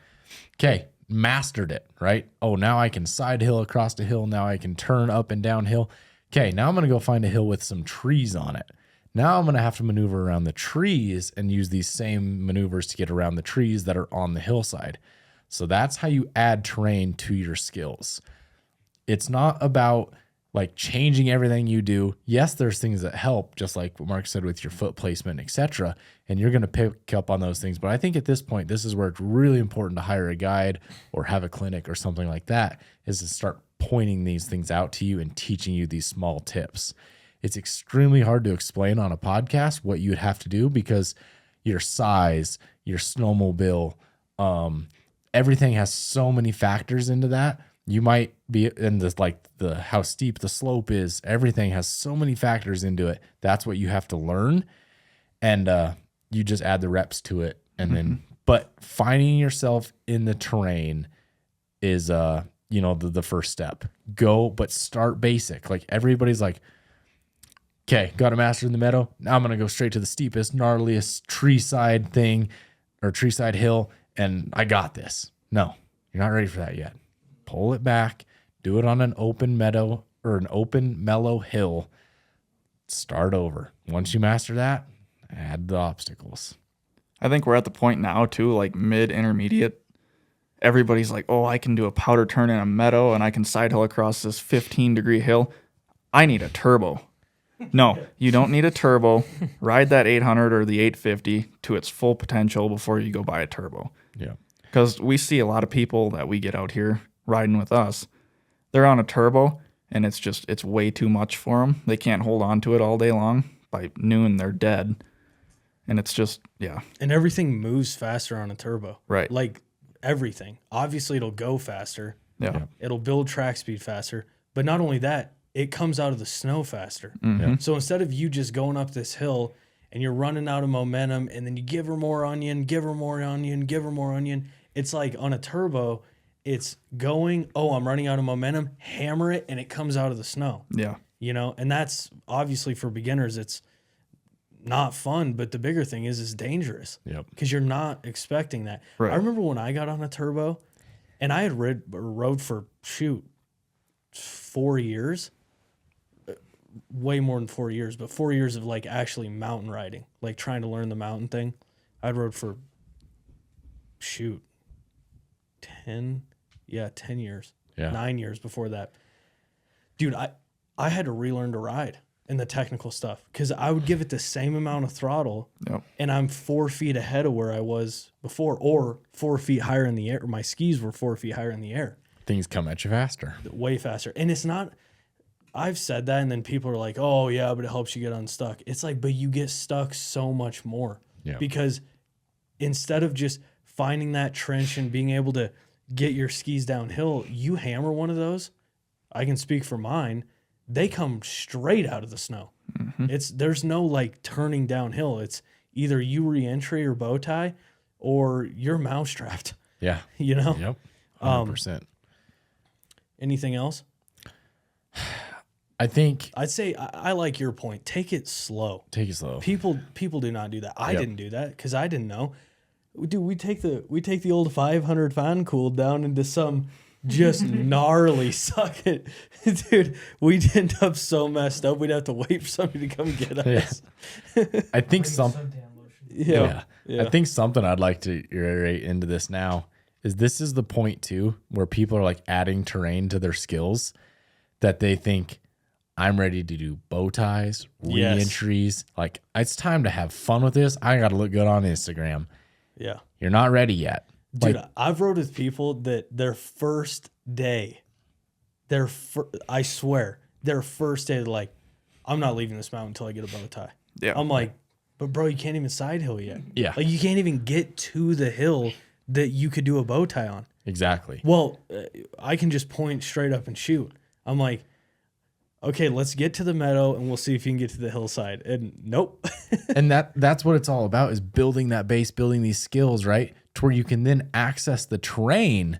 Okay, mastered it, right? Oh, now I can side hill across the hill. Now I can turn up and downhill. Okay, now I'm going to go find a hill with some trees on it. Now I'm going to have to maneuver around the trees and use these same maneuvers to get around the trees that are on the hillside. So that's how you add terrain to your skills. It's not about like changing everything you do. Yes, there's things that help, just like what Mark said with your foot placement, etc. And you're going to pick up on those things. But I think at this point, this is where it's really important to hire a guide or have a clinic or something like that, is to start pointing these things out to you and teaching you these small tips. It's extremely hard to explain on a podcast what you would have to do, because your size, your snowmobile, everything has so many factors into that. You might be in this, like the how steep the slope is. Everything has so many factors into it. That's what you have to learn, and you just add the reps to it. And then, but finding yourself in the terrain is the first step. Go, but start basic. Like everybody's like, okay, got a master in the meadow. Now I'm gonna go straight to the steepest, gnarliest tree side thing or tree side hill, and I got this. No, you're not ready for that yet. Pull it back, do it on an open meadow or an open mellow hill. Start over. Once you master that, add the obstacles. I think we're at the point now too, like mid-intermediate. Everybody's like, oh, I can do a powder turn in a meadow and I can side hill across this 15-degree hill. I need a turbo. No, you don't need a turbo. Ride that 800 or the 850 to its full potential before you go buy a turbo. Yeah. Because we see a lot of people that we get out here riding with us. They're on a turbo and it's way too much for them. They can't hold on to it all day long. By noon, they're dead. And it's just, yeah. And everything moves faster on a turbo. Right. Like everything. Obviously, it'll go faster. Yeah. It'll build track speed faster. But not only that, it comes out of the snow faster. Yeah. So instead of you just going up this hill and you're running out of momentum and then you give her more onion, give her more onion, give her more onion, it's like on a turbo, it's going, oh, I'm running out of momentum, hammer it, and it comes out of the snow. Yeah. And that's obviously for beginners, it's not fun, but the bigger thing is it's dangerous. Yep. Because you're not expecting that. Right. I remember when I got on a turbo and I had rode for 4 years, way more than 4 years, but 4 years of like actually mountain riding, like trying to learn the mountain thing. I'd rode for 10 years. Yeah. 9 years before that. Dude, I had to relearn to ride and the technical stuff because I would give it the same amount of throttle and I'm 4 feet ahead of where I was before, or 4 feet higher in the air. My skis were 4 feet higher in the air. Things come at you faster. Way faster. And it's not, I've said that and then people are like, oh yeah, but it helps you get unstuck. It's like, but you get stuck so much more Yeah. because instead of just finding that trench and being able to get your skis downhill, you hammer one of those. I can speak for mine. They come straight out of the snow. There's no like turning downhill. It's either you re-entry or bow tie, or you're mouse trapped. Yeah. You know. Yep. 100%. Anything else? I think I'd say I like your point. Take it slow. take it slow. People do not do that. I Yep. didn't do that because I didn't know. Dude, we take the old 500 fan cool down into some just gnarly suck it. Dude, we'd end up so messed up. We'd have to wait for somebody to come get us. I think Yeah. I think something I'd like to iterate into this now is this is the point too where people are like adding terrain to their skills that they think I'm ready to do bow ties, Yes. re-entries. Like it's time to have fun with this. I got to look good on Instagram. Yeah. You're not ready yet. Dude, Like, I've rode with people that their first day, I swear, their first day, they're like, I'm not leaving this mountain until I get a bow tie. Yeah. I'm like, but bro, you can't even side hill yet. Yeah. Like you can't even get to the hill that you could do a bow tie on. exactly. Well, I can just point straight up and shoot. I'm like, okay, let's get to the meadow and we'll see if you can get to the hillside. And nope. And that's what it's all about is building that base, building these skills, right? To where you can then access the terrain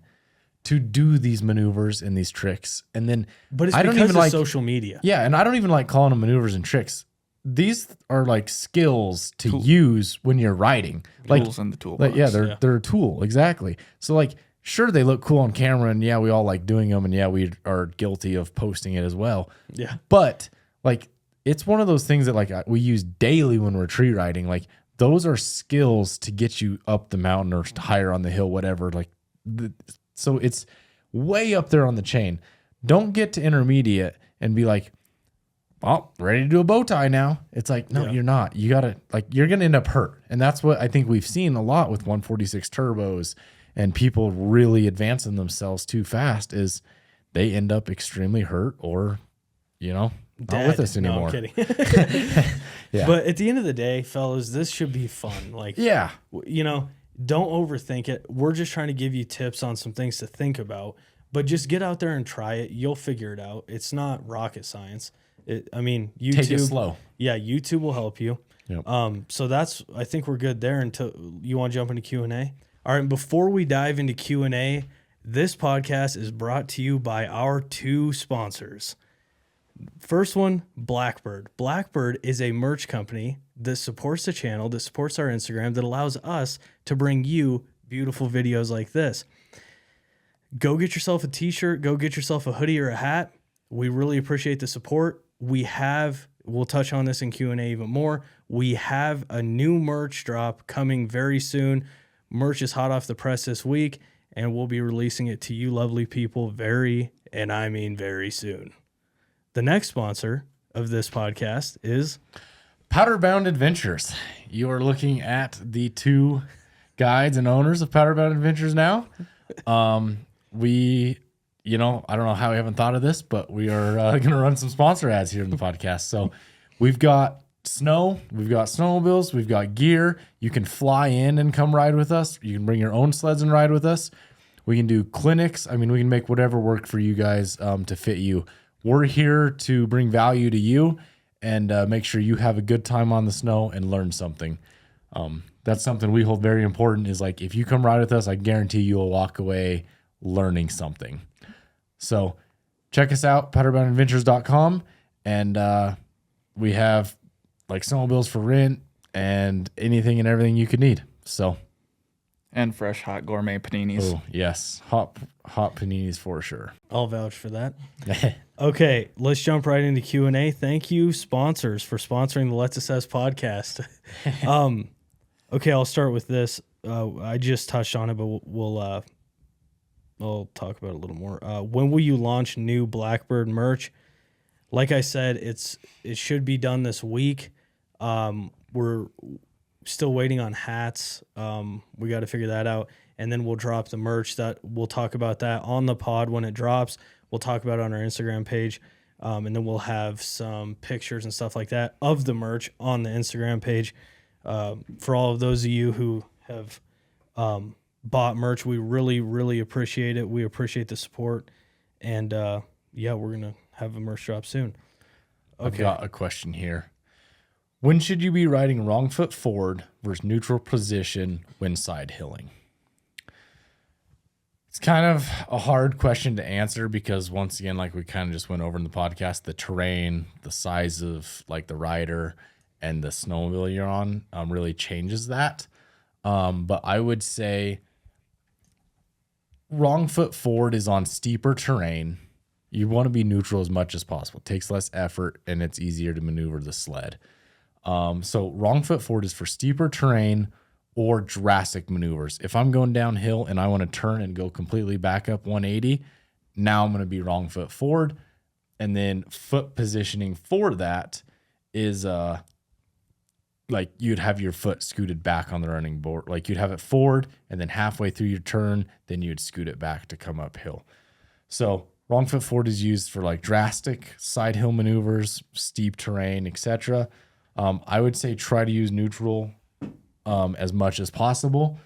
to do these maneuvers and these tricks. And then But it's I don't because even of like social media. Yeah, and I don't even like calling them maneuvers and tricks. These are like skills to use when you're riding. Tools in the toolbox. Like they're a tool, exactly. So like sure they look cool on camera and yeah, we all like doing them and yeah, we are guilty of posting it as well. Yeah. But like it's one of those things that like we use daily when we're tree riding. Like those are skills to get you up the mountain or higher on the hill, whatever. Like so it's way up there on the chain. Don't get to intermediate and be like, well, ready to do a bow tie now. It's like, no, you're not. You gotta you're gonna end up hurt. And that's what I think we've seen a lot with 146 turbos and people really advancing themselves too fast is they end up extremely hurt or, not with us anymore. No, I'm kidding. Yeah. But at the end of the day, fellas, this should be fun. Like, Yeah. Don't overthink it. We're just trying to give you tips on some things to think about, but just get out there and try it. You'll figure it out. It's not rocket science. YouTube. Take it slow. Yeah, YouTube will help you. Yep. So I think we're good there until you want to jump into Q&A. All right, before we dive into Q&A, this podcast is brought to you by our two sponsors. First one, Blackbird. Blackbird is a merch company that supports the channel, that supports our Instagram, that allows us to bring you beautiful videos like this. Go get yourself a t-shirt, go get yourself a hoodie or a hat. We really appreciate the support. We'll touch on this in Q&A even more. We have a new merch drop coming very soon. Merch is hot off the press this week, and we'll be releasing it to you lovely people very soon. The next sponsor of this podcast is Powderbound Adventures. You are looking at the two guides and owners of Powderbound Adventures now. I don't know how we haven't thought of this, but we are going to run some sponsor ads here in the podcast. So we've got snow, we've got snowmobiles, we've got gear. You can fly in and come ride with us. You can bring your own sleds and ride with us. We can do clinics. We can make whatever work for you guys to fit you. We're here to bring value to you and make sure you have a good time on the snow and learn something. That's something we hold very important is like, if you come ride with us, I guarantee you'll walk away learning something. So check us out, powderboundadventures.com. And we have like snowmobiles for rent and anything and everything you could need. So, And fresh hot gourmet paninis. oh yes, hot paninis for sure. I'll vouch for that. Okay, let's jump right into Q&A. Thank you, sponsors, for sponsoring the Let's Assess podcast. Okay, I'll start with this. I just touched on it, but I'll talk about it a little more. When will you launch new Blackbird merch? Like I said, it should be done this week. We're still waiting on hats. We got to figure that out, and then we'll drop the merch. That we'll talk about that on the pod when it drops. We'll talk about it on our Instagram page, and then we'll have some pictures and stuff like that of the merch on the Instagram page. For all of those of you who have bought merch. We really, really appreciate it. We appreciate the support. And yeah, we're going to have a merch drop soon. I've got a question here. When should you be riding wrong foot forward versus neutral position when side hilling? It's kind of a hard question to answer because once again, like we kind of just went over in the podcast, the terrain, the size of like the rider and the snowmobile you're on really changes that. But I would say wrong foot forward is on steeper terrain. You want to be neutral as much as possible. It takes less effort and it's easier to maneuver the sled. So wrong foot forward is for steeper terrain or drastic maneuvers. If I'm going downhill and I want to turn and go completely back up 180, now I'm going to be wrong foot forward. And then foot positioning for that is like you'd have your foot scooted back on the running board. Like you'd have it forward and then halfway through your turn, then you'd scoot it back to come uphill. So wrong foot forward is used for like drastic side hill maneuvers, steep terrain, etc. I would say try to use neutral as much as possible,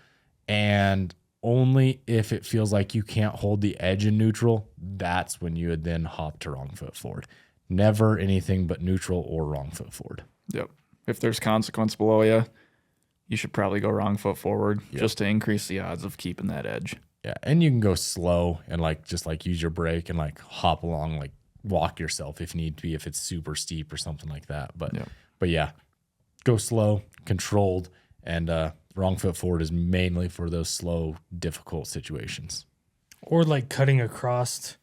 and only if it feels like you can't hold the edge in neutral, that's when you would then hop to wrong foot forward. Never anything but neutral or wrong foot forward. Yep. If there's consequence below you, you should probably go wrong foot forward just to increase the odds of keeping that edge. Yeah, and you can go slow and like just like use your brake and like hop along, like walk yourself if need be, if it's super steep or something like that. But yeah, go slow, controlled, and wrong foot forward is mainly for those slow, difficult situations. Or like cutting across.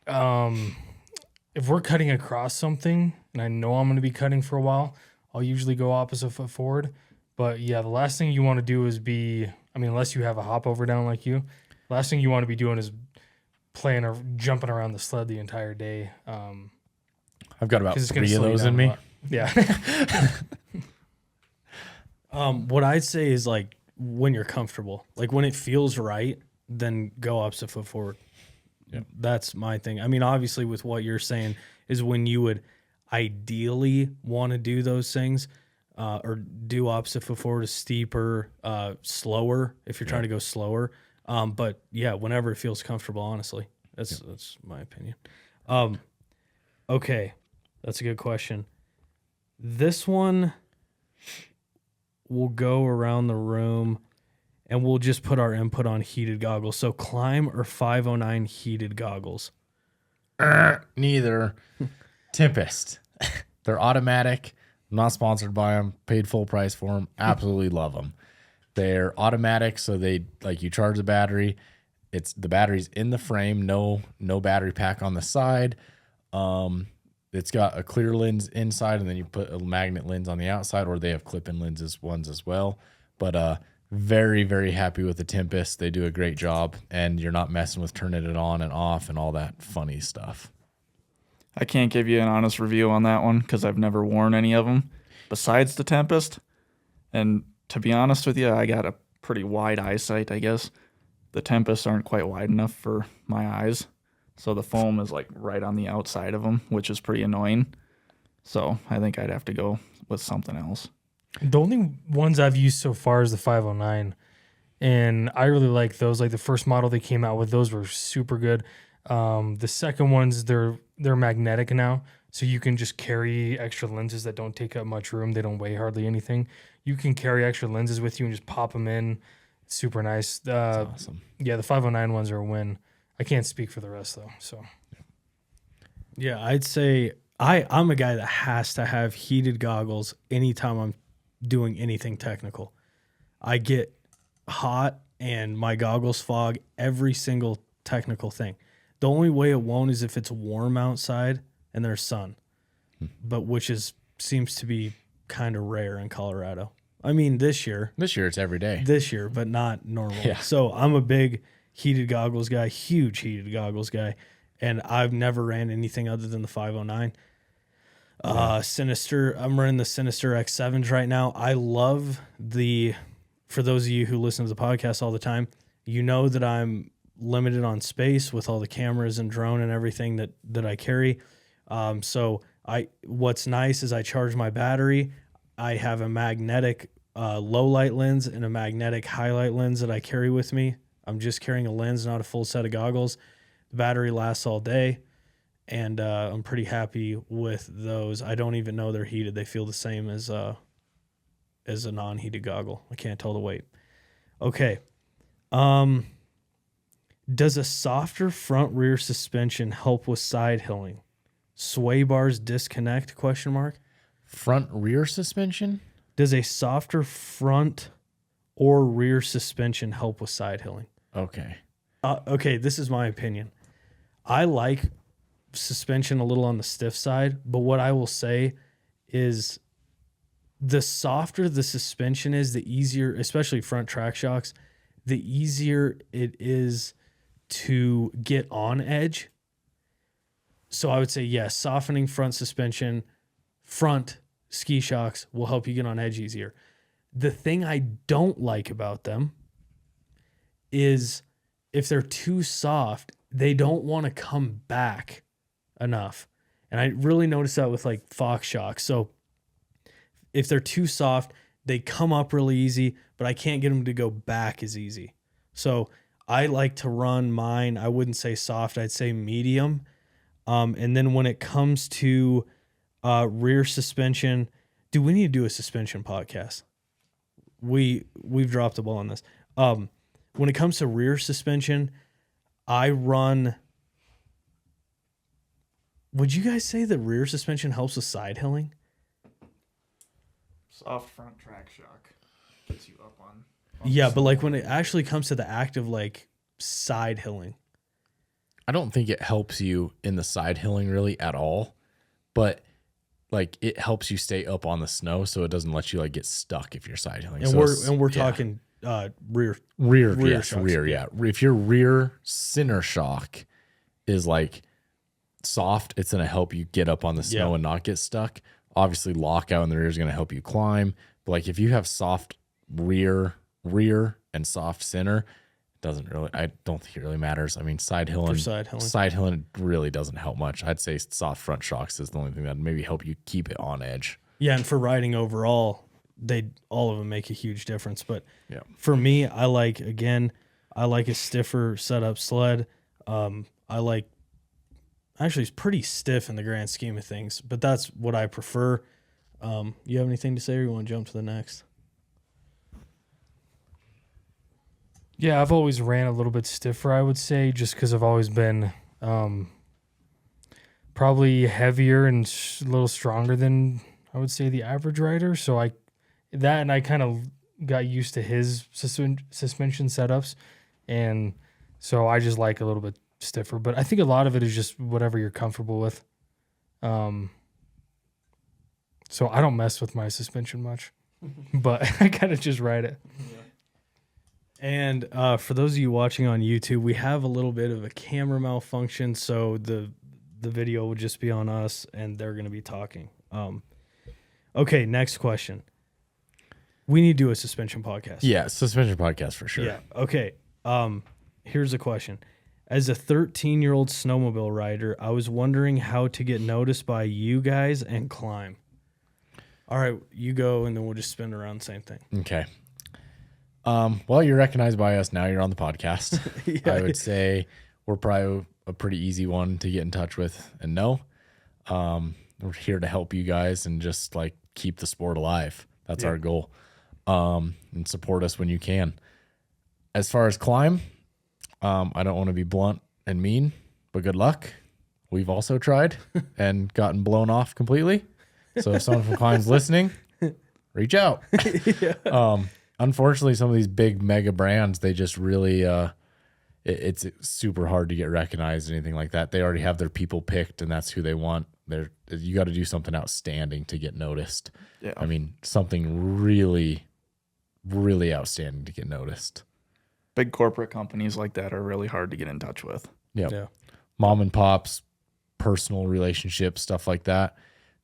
If we're cutting across something, and I know I'm going to be cutting for a while, I'll usually go opposite foot forward. But yeah, the last thing you want to do is unless you have a hop over down like you, last thing you want to be doing is playing or jumping around the sled the entire day. I've got about 3 of those in me. Yeah. What I'd say is like when you're comfortable, like when it feels right, then go opposite foot forward. Yep. That's my thing. I mean, obviously with what you're saying is when you would ideally want to do those things, or do opposite foot forward is steeper, slower if you're trying to go slower. But yeah, whenever it feels comfortable, honestly, that's my opinion. Okay. That's a good question. This one we'll go around the room and we'll just put our input on heated goggles. So Climb or 509 heated goggles? Neither. Tempest. They're automatic. I'm not sponsored by them. Paid full price for them. Absolutely love them. They're automatic, so they like you charge the battery. It's the battery's in the frame. No battery pack on the side. It's got a clear lens inside, and then you put a magnet lens on the outside, or they have clip-in lenses ones as well. But very, very happy with the Tempest. They do a great job, and you're not messing with turning it on and off and all that funny stuff. I can't give you an honest review on that one because I've never worn any of them besides the Tempest. And to be honest with you, I got a pretty wide eyesight, I guess. The Tempests aren't quite wide enough for my eyes. So the foam is like right on the outside of them, which is pretty annoying. So I think I'd have to go with something else. The only ones I've used so far is the 509. And I really like those. Like the first model they came out with, those were super good. The second ones, they're magnetic now. So you can just carry extra lenses that don't take up much room. They don't weigh hardly anything. You can carry extra lenses with you and just pop them in. It's super nice. That's awesome. Yeah, the 509 ones are a win. I can't speak for the rest though. So yeah, I'd say I'm a guy that has to have heated goggles anytime I'm doing anything technical. I get hot and my goggles fog every single technical thing. The only way it won't is if it's warm outside and there's sun, but which seems to be kind of rare in Colorado. I mean, this year it's every day. This year, but not normal. Yeah. So I'm a big heated goggles guy, huge heated goggles guy, and I've never ran anything other than the 509. Sinister, I'm running the Sinister X7s right now. I love for those of you who listen to the podcast all the time, you know that I'm limited on space with all the cameras and drone and everything that I carry. So what's nice is I charge my battery. I have a magnetic low light lens and a magnetic highlight lens that I carry with me. I'm just carrying a lens, not a full set of goggles. The battery lasts all day, and I'm pretty happy with those. I don't even know they're heated. They feel the same as a non-heated goggle. I can't tell the weight. Okay. Does a softer front rear suspension help with side hilling? Sway bars disconnect? ? Front rear suspension? Does a softer front or rear suspension help with side hilling? Okay. Okay, this is my opinion. I like suspension a little on the stiff side, but what I will say is the softer the suspension is, the easier, especially front track shocks, the easier it is to get on edge. So I would say, yes, softening front suspension, front ski shocks will help you get on edge easier. The thing I don't like about them is if they're too soft, they don't want to come back enough. And I really noticed that with like Fox shocks. So if they're too soft, they come up really easy, but I can't get them to go back as easy. So I like to run mine, I wouldn't say soft, I'd say medium. And then when it comes to rear suspension, do we need to do a suspension podcast? We've dropped the ball on this. When it comes to rear suspension, I run. Would you guys say that rear suspension helps with side hilling? Soft front track shock gets you up on Yeah, but like when it actually comes to the act of like side hilling. I don't think it helps you in the side hilling really at all, but like it helps you stay up on the snow so it doesn't let you like get stuck if you're side hilling. And So we're yeah. talking rear. rear shocks. rear, yeah. If your rear center shock is like soft, it's going to help you get up on the snow Yeah. and not get stuck. Obviously, lockout in the rear is going to help you climb. But like if you have soft rear and soft center, it doesn't really. I don't think it really matters. I mean, side hilling really doesn't help much. I'd say soft front shocks is the only thing that maybe help you keep it on edge. Yeah, and for riding overall, all of them make a huge difference. But Yeah. for me, I like a stiffer setup sled. Actually, it's pretty stiff in the grand scheme of things, but that's what I prefer. You have anything to say, or you want to jump to the next? Yeah, I've always ran a little bit stiffer, I would say, just because I've always been probably heavier and a little stronger than I would say the average rider. So I kind of got used to his suspension setups, and so I just like a little bit stiffer. But I think a lot of it is just whatever you're comfortable with. So I don't mess with my suspension much, but I kind of just ride it. And for those of you watching on YouTube, we have a little bit of a camera malfunction, so the video will just be on us, and they're going to be talking. Okay, next question. We need to do a suspension podcast. Yeah, suspension podcast for sure. Yeah. Okay. Here's a question. As a 13-year-old snowmobile rider, I was wondering how to get noticed by you guys and climb. All right, you go, and then we'll just spin around the same thing. Okay. Well, you're recognized by us now. You're on the podcast. Yeah. I would say we're probably a pretty easy one to get in touch with and know. We're here to help you guys and just like keep the sport alive. That's our goal. And support us when you can. As far as climb, I don't want to be blunt and mean, but good luck. We've also tried and gotten blown off completely. So if someone from Climb's listening, reach out. Unfortunately, some of these big mega brands, they just really, it's super hard to get recognized, anything like that. They already have their people picked, and that's who they want. You got to do something outstanding to get noticed. Yeah. I mean, something really, really outstanding to get noticed. Big corporate companies like that are really hard to get in touch with. Yep. Yeah. Mom and pops, personal relationships, stuff like that.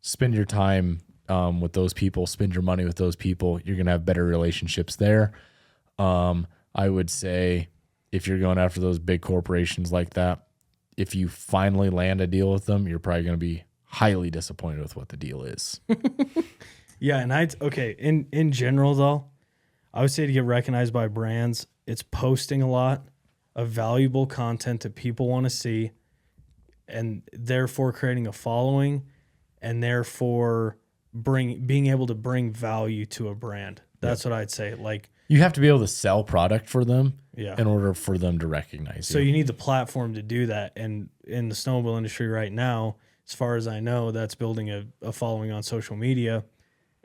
Spend your time with those people, spend your money with those people. You're going to have better relationships there. I would say if you're going after those big corporations like that, if you finally land a deal with them, you're probably going to be highly disappointed with what the deal is. Yeah, and okay, in general though, I would say to get recognized by brands, it's posting a lot of valuable content that people want to see, and therefore creating a following, and therefore being able to bring value to a brand. That's what I'd say. Like, You have to be able to sell product for them Yeah. in order for them to recognize so you. you need the platform to do that. And in the snowmobile industry right now, as far as I know, that's building a following on social media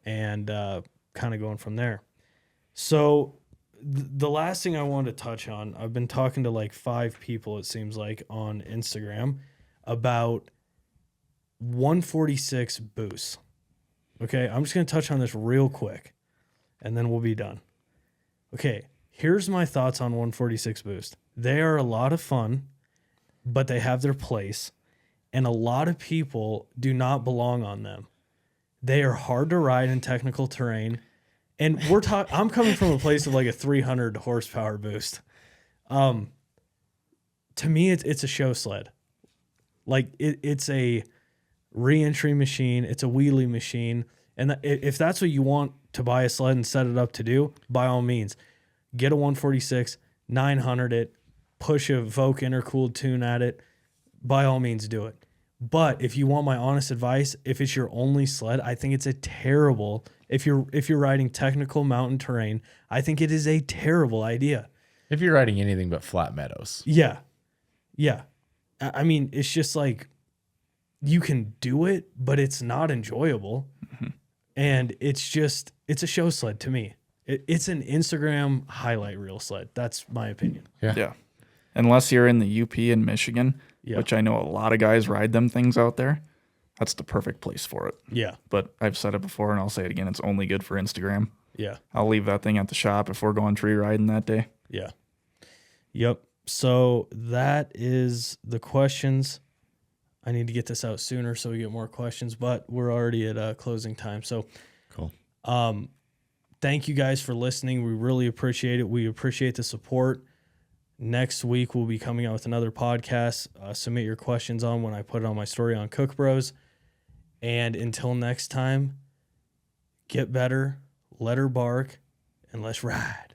and kind of going from there. So the last thing I wanted to touch on, I've been talking to like 5 people, it seems like, on Instagram about 146 boosts. Okay, I'm just going to touch on this real quick and then we'll be done. Okay, here's my thoughts on 146 boost. They are a lot of fun, but they have their place, and a lot of people do not belong on them. They are hard to ride in technical terrain, and I'm coming from a place of like a 300 horsepower boost. To me, it's a show sled. Like it's a re-entry machine. It's a wheelie machine. And if that's what you want to buy a sled and set it up to do, by all means, get a 146, 900 it, push a Voke intercooled tune at it. By all means, do it. But if you want my honest advice, if it's your only sled, I think it's a terrible. If you're riding technical mountain terrain, I think it is a terrible idea. If you're riding anything but flat meadows. Yeah. I mean, it's just like you can do it, but it's not enjoyable. Mm-hmm. And it's a show sled to me. It's an Instagram highlight reel sled. That's my opinion. Yeah. Unless you're in the UP in Michigan, which I know a lot of guys ride them things out there, that's the perfect place for it. Yeah. But I've said it before and I'll say it again, it's only good for Instagram. Yeah. I'll leave that thing at the shop if we're going tree riding that day. Yeah. Yep. So that is the questions. I need to get this out sooner so we get more questions, but we're already at closing time. So Cool. Thank you guys for listening. We really appreciate it. We appreciate the support. Next week, we'll be coming out with another podcast. Submit your questions on when I put it on my story on Cook Bros. And until next time, get better, let her bark, and let's ride.